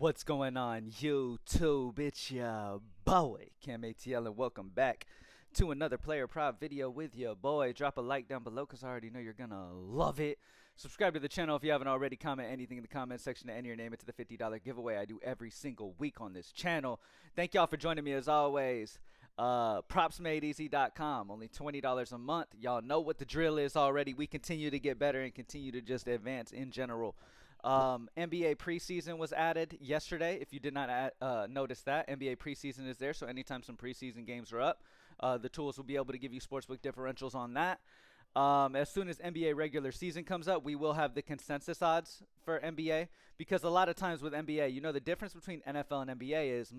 What's going on, YouTube? It's your boy, CamATL, and welcome back to another player prop video with your boy. Drop a like down below because I already know you're going to love it. Subscribe to the channel if you haven't already. Comment anything in the comment section to enter your name into the $50 giveaway I do every single week on this channel. Thank y'all for joining me as always. Propsmadeeasy.com, only $20 a month. Y'all know what the drill is already. We continue to get better and continue to just advance in general. NBA preseason was added yesterday. If you did not notice that, NBA preseason is there. So anytime some preseason games are up, the tools will be able to give you sportsbook differentials on that. As soon as NBA regular season comes up, we will have the consensus odds for NBA, because a lot of times with NBA, you know, the difference between NFL and NBA is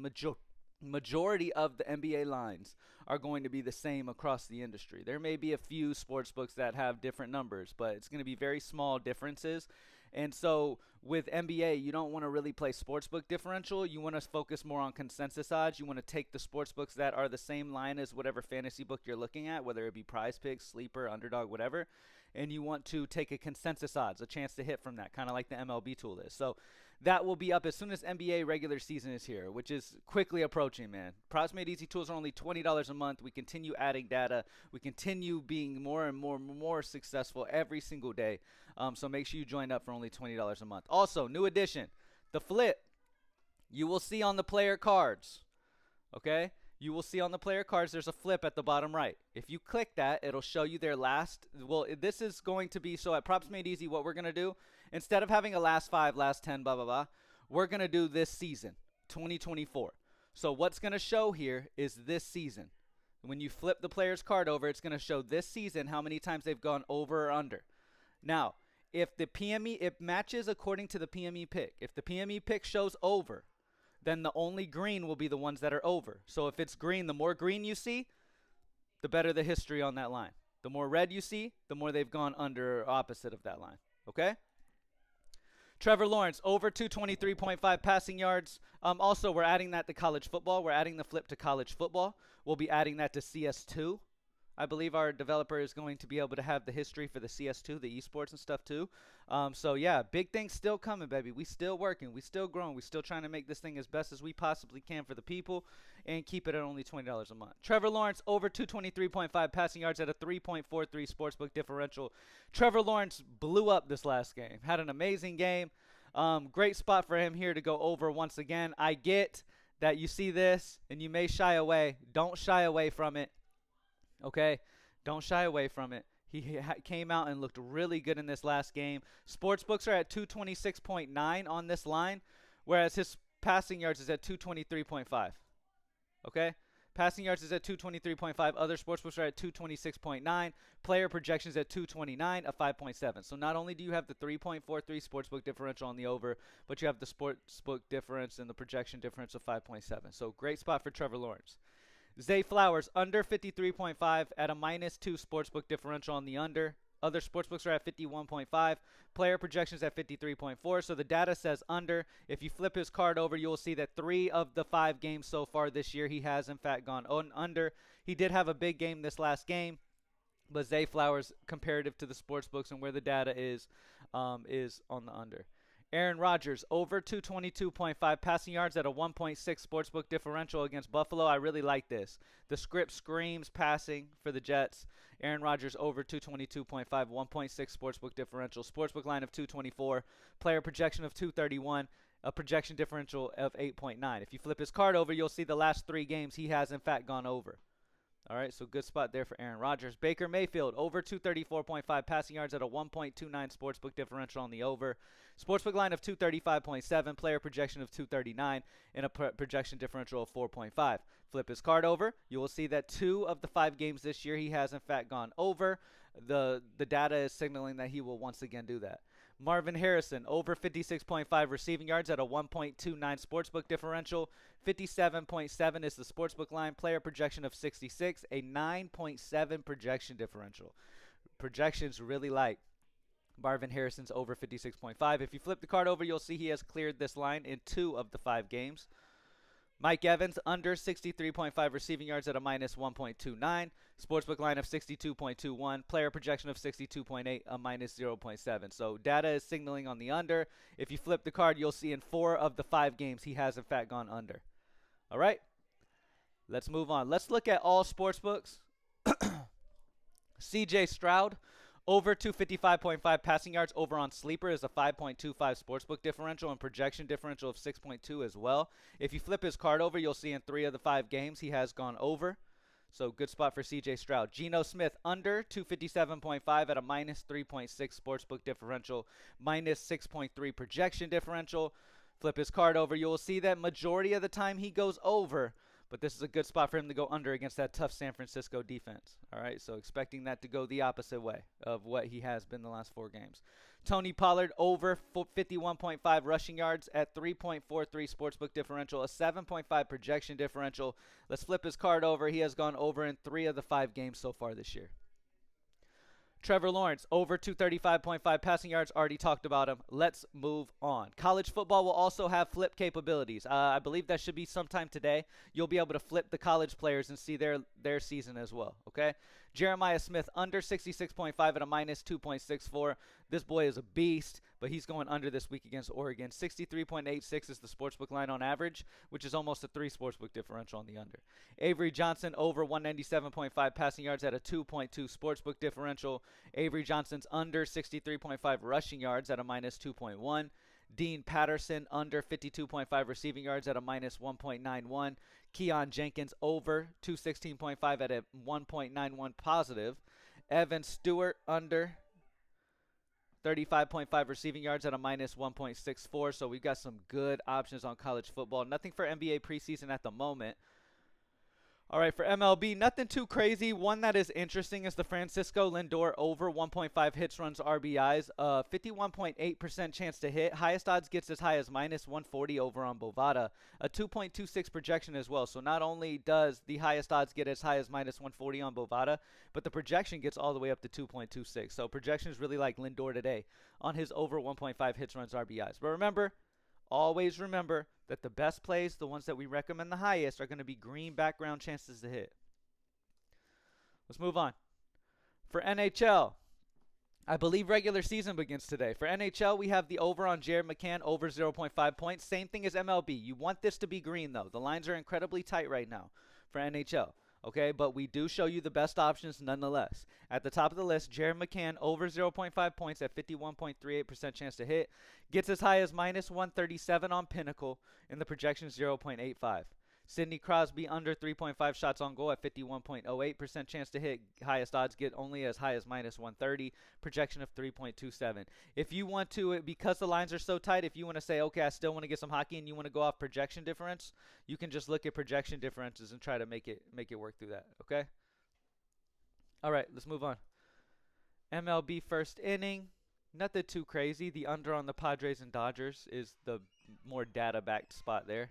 majority of the NBA lines are going to be the same across the industry. There may be a few sports books that have different numbers, but it's going to be very small differences. And so with NBA, you don't want to really play sportsbook differential. You want to focus more on consensus odds. You want to take the sports books that are the same line as whatever fantasy book you're looking at, whether it be Prizepicks, Sleeper, Underdog, whatever. And you want to take a consensus odds, a chance to hit from that, kind of like the MLB tool is. So that will be up as soon as NBA regular season is here, which is quickly approaching, man. Props Made Easy tools are only $20 a month. We continue adding data. We continue being more and more successful every single day. So make sure you join up for only $20 a month. Also, new addition, the flip. You will see on the player cards, okay? You will see on the player cards there's a flip at the bottom right. If you click that, it'll show you their last. Well, this is going to be, so at Props Made Easy, what we're going to do, instead of having a last 5, last 10, blah, blah, blah, we're going to do this season, 2024. So what's going to show here is this season. When you flip the player's card over, it's going to show this season how many times they've gone over or under. Now, if the PME, it matches according to the PME pick. If the PME pick shows over, then the only green will be the ones that are over. So if it's green, the more green you see, the better the history on that line. The more red you see, the more they've gone under or opposite of that line. Okay? Trevor Lawrence, over 223.5 passing yards. Also, we're adding that to college football. We're adding the flip to college football. We'll be adding that to CS2. I believe our developer is going to be able to have the history for the CS2, the esports and stuff too. So yeah, big things still coming, baby. We still working. We still growing. We still trying to make this thing as best as we possibly can for the people and keep it at only $20 a month. Trevor Lawrence, over 223.5 passing yards at a 3.43 sportsbook differential. Trevor Lawrence blew up this last game. Had an amazing game. Great spot for him here to go over once again. I get that you see this and you may shy away. Don't shy away from it. Okay, don't shy away from it. He came out and looked really good in this last game. Sportsbooks are at 226.9 on this line, whereas his passing yards is at 223.5. Okay, passing yards is at 223.5. Other sportsbooks are at 226.9. Player projections at 229, a 5.7. So not only do you have the 3.43 sportsbook differential on the over, but you have the sportsbook difference and the projection difference of 5.7. So great spot for Trevor Lawrence. Zay Flowers, under 53.5 at a -2 sportsbook differential on the under. Other sportsbooks are at 51.5. Player projections at 53.4. So the data says under. If you flip his card over, you'll see that 3 of the 5 games so far this year, he has in fact gone under. He did have a big game this last game, but Zay Flowers, comparative to the sportsbooks and where the data is on the under. Aaron Rodgers, over 222.5 passing yards at a 1.6 sportsbook differential against Buffalo. I really like this. The script screams passing for the Jets. Aaron Rodgers, over 222.5, 1.6 sportsbook differential. Sportsbook line of 224. Player projection of 231. A projection differential of 8.9. If you flip his card over, you'll see the last 3 games he has, in fact, gone over. All right, so good spot there for Aaron Rodgers. Baker Mayfield, over 234.5 passing yards at a 1.29 sportsbook differential on the over. Sportsbook line of 235.7, player projection of 239, and a projection differential of 4.5. Flip his card over. You will see that 2 of the 5 games this year he has, in fact, gone over. The data is signaling that he will once again do that. Marvin Harrison, over 56.5 receiving yards at a 1.29 sportsbook differential. 57.7 is the sportsbook line. Player projection of 66, a 9.7 projection differential. Projections really like Marvin Harrison's over 56.5. If you flip the card over, you'll see he has cleared this line in 2 of the 5 games. Mike Evans, under 63.5 receiving yards at a minus 1.29. Sportsbook line of 62.21. Player projection of 62.8, a minus 0.7. So data is signaling on the under. If you flip the card, you'll see in 4 of the 5 games he has, in fact, gone under. All right? Let's move on. Let's look at all sportsbooks. CJ Stroud, over 255.5 passing yards. Over on Sleeper is a 5.25 sportsbook differential and projection differential of 6.2 as well. If you flip his card over, you'll see in 3 of the 5 games he has gone over. So good spot for CJ Stroud. Geno Smith, under 257.5 at a minus 3.6 sportsbook differential, minus 6.3 projection differential. Flip his card over. You will see that majority of the time he goes over, but this is a good spot for him to go under against that tough San Francisco defense. All right, so expecting that to go the opposite way of what he has been the last 4 games. Tony Pollard, over 51.5 rushing yards at 3.43 sportsbook differential, a 7.5 projection differential. Let's flip his card over. He has gone over in 3 of the 5 games so far this year. Trevor Lawrence, over 235.5 passing yards. Already talked about him. Let's move on. College football will also have flip capabilities. I believe that should be sometime today. You'll be able to flip the college players and see their season as well, okay? Jeremiah Smith, under 66.5 at a minus 2.64. This boy is a beast, but he's going under this week against Oregon. 63.86 is the sportsbook line on average, which is almost a 3 sportsbook differential on the under. Avery Johnson, over 197.5 passing yards at a 2.2 sportsbook differential. Avery Johnson's under 63.5 rushing yards at a minus 2.1. Dean Patterson, under 52.5 receiving yards at a minus 1.91. Keon Jenkins, over 216.5 at a 1.91 positive. Evan Stewart, under 35.5 receiving yards at a minus 1.64. So we've got some good options on college football. Nothing for NBA preseason at the moment. All right, for MLB, nothing too crazy. One that is interesting is the Francisco Lindor, over 1.5 hits, runs, RBIs. 51.8% chance to hit. Highest odds gets as high as minus 140 over on Bovada. A 2.26 projection as well. So not only does the highest odds get as high as minus 140 on Bovada, but the projection gets all the way up to 2.26. So projections really like Lindor today on his over 1.5 hits, runs, RBIs. But remember, always remember that the best plays, the ones that we recommend the highest, are going to be green background chances to hit. Let's move on. For NHL, I believe regular season begins today. For NHL, we have the over on Jared McCann, over 0.5 points. Same thing as MLB. You want this to be green, though. The lines are incredibly tight right now for NHL. Okay, but we do show you the best options nonetheless. At the top of the list, Jared McCann, over 0.5 points at 51.38% chance to hit. Gets as high as minus 137 on Pinnacle, and the projection is 0.85. Sidney Crosby, under 3.5 shots on goal at 51.08% chance to hit. Highest odds get only as high as minus 130. Projection of 3.27. If you want to, because the lines are so tight, if you want to say, okay, I still want to get some hockey and you want to go off projection difference, you can just look at projection differences and try to make it work through that, okay? All right, let's move on. MLB first inning. Nothing too crazy. The under on the Padres and Dodgers is the more data-backed spot there.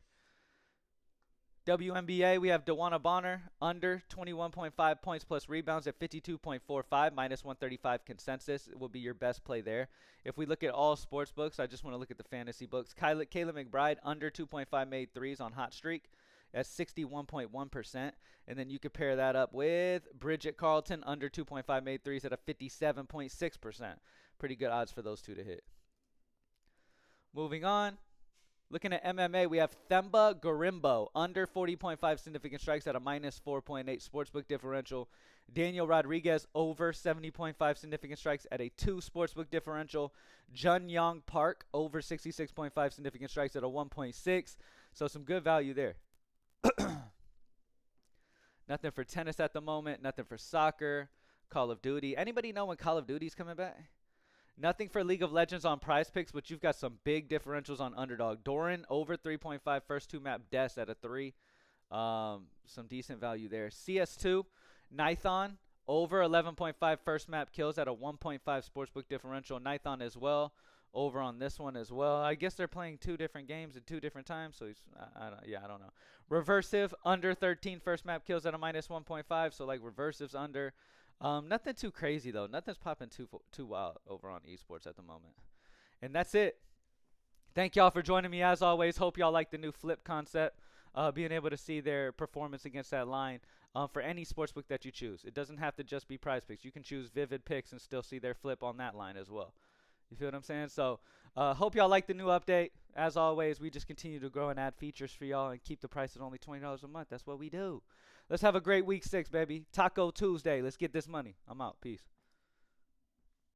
WNBA, we have Dewana Bonner, under 21.5 points plus rebounds at 52.45, minus 135 consensus. It will be your best play there. If we look at all sports books, I just want to look at the fantasy books. Kayla McBride, under 2.5 made threes on hot streak at 61.1%. And then you compare that up with Bridget Carlton, under 2.5 made threes at a 57.6%. Pretty good odds for those two to hit. Moving on. Looking at MMA, we have Themba Gorimbo, under 40.5 significant strikes at a minus 4.8 sportsbook differential. Daniel Rodriguez, over 70.5 significant strikes at a 2 sportsbook differential. Jun Young Park, over 66.5 significant strikes at a 1.6. So some good value there. Nothing for tennis at the moment. Nothing for soccer. Call of Duty. Anybody know when Call of Duty's coming back? Nothing for League of Legends on Prizepicks, but you've got some big differentials on underdog. Doran, over 3.5 first 2 map deaths at a 3. Some decent value there. CS2, Nithon, over 11.5 first map kills at a 1.5 sportsbook differential. Nithon as well, over on this one as well. I guess they're playing 2 different games at 2 different times, so I don't know. Reversive, under 13 first map kills at a minus 1.5, so like Reversive's under. Nothing too crazy, though. Nothing's popping too wild over on esports at the moment. And that's it. Thank y'all for joining me, as always. Hope y'all like the new flip concept. being able to see their performance against that line for any sportsbook that you choose. It doesn't have to just be Prizepicks. You can choose Vivid Picks and still see their flip on that line as well. You feel what I'm saying? So hope y'all like the new update. As always, we just continue to grow and add features for y'all and keep the price at only $20 a month. That's what we do. Let's have a great week 6, baby. Taco Tuesday. Let's get this money. I'm out. Peace.